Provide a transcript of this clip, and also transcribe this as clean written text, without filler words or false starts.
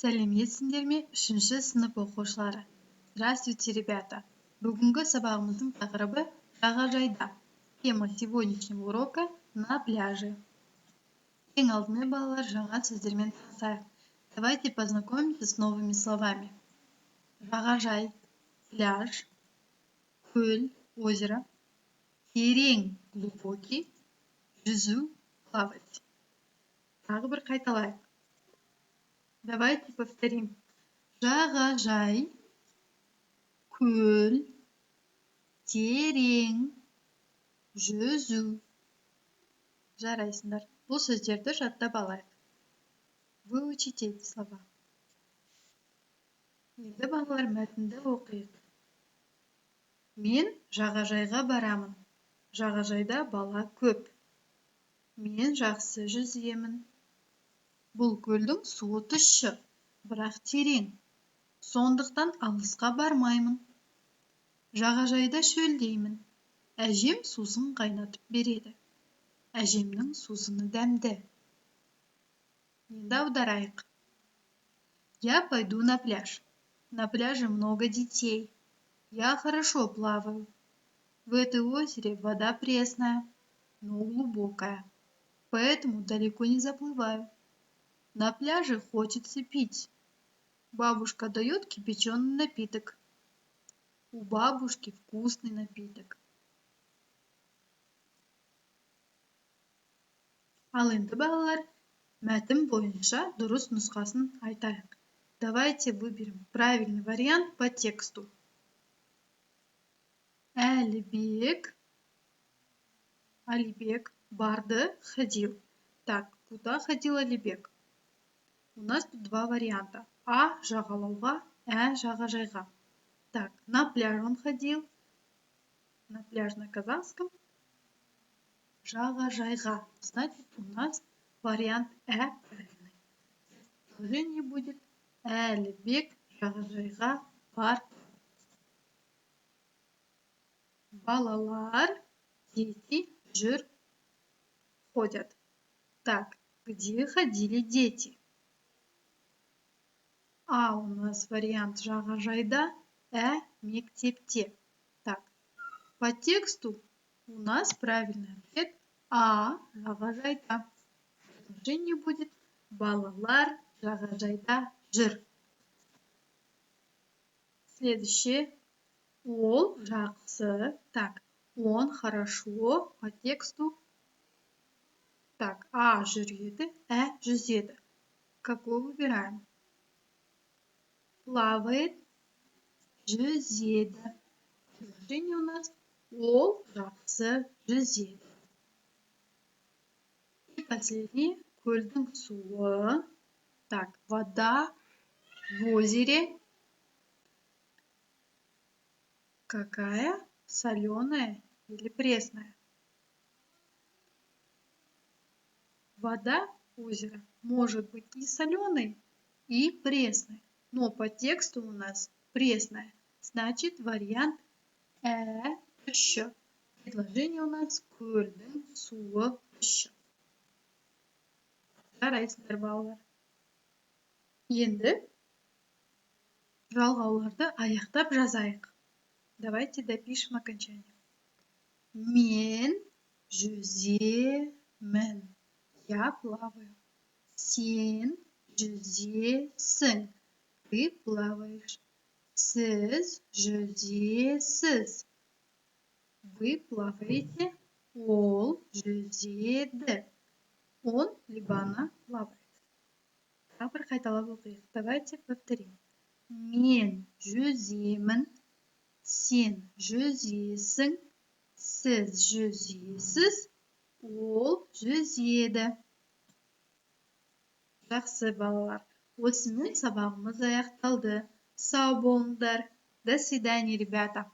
Сәлеметсіңдер ме, 3-ші сынып оқушылары? Здравствуйте, ребята! Бүгінгі сабағымыздың тақырыбы жағажайда. Тема сегодняшнего урока на пляже. Ең алдымен балалар жаңа сөздермен танысайық. Давайте познакомимся с новыми словами. Жағажай, пляж, көл, озеро, терең, глубокий, жүзу, плавать. Тағы бір қайталайық. Давайте повторим. Жағажай, көл, терең, жүзу. Жарайсыңдар. Бұл сөздерді жаттап алайық. Выучите эти слова. Енді балалар мәтінді оқиық. Мен жағажайға барамын. Жағажайда бала көп. Мен жақсы жүземін. Бұл көлдің суы тұщы, бірақ терең. Сондықтан алысқа бармаймын. Жағажайда шөлдеймін. Әжем сусын қайнатып береді. Әжемнің сусыны дәмді. Енді аударайық. Я пойду на пляж. На пляже много детей. Я хорошо плаваю. В этой озере вода пресная, но глубокая. Поэтому далеко не заплываю. На пляже хочется пить. Бабушка дает кипяченый напиток. У бабушки вкусный напиток. Ал енді балалар, мәтін бойынша дұрыс нұсқасын айтайық. Давайте выберем правильный вариант по тексту. Алибек барды, ходил. Так, куда ходил Алибек? У нас тут два варианта. А жағалауға, жағажайға. Так, на пляж он ходил. На пляж на казахском. Жағажайға. Значит, у нас вариант правильный. Предложение будет Алибек жағажайға бар. Балалар, дети, жүр, ходят. Так, где ходили дети? А у нас вариант жағажайда, мектепте. Так, по тексту у нас правильный ответ жағажайда. Предложение будет балалар жағажайда жүр. Следующее. Ол жақсы. Так, он хорошо. По тексту. Так, жүреді, жүзеді. Какой выбираем? Плавает, жүзеді. Предложение у нас ол жақсы жүзеді. И последнее. Көлдің суы. Так, вода в озере. Какая? Соленая или пресная? Вода озера может быть и соленой, и пресной. Но по тексту у нас пресная. Значит, вариант тұщы. Предложение у нас көлдің суы тұщы. Жарайсыңдар балалар. Енді жалғауларды аяқтап жазайық. Давайте допишем окончание. Мен жүземін. Я плаваю. Сен жүзесің. Ты плаваешь. Сіз жүзесіз. Вы плаваете. Ол жүзеді. Он либо она плавает. Тағы бір қайталап оқиық. Давайте повторим. Мен жүземін. Сен жүзесің. Сіз жүзесіз. Ол жүзеді. Жақсы балалар. Осымен сабағымыз аяқталды. Сау болыңдар. До свидания, ребята.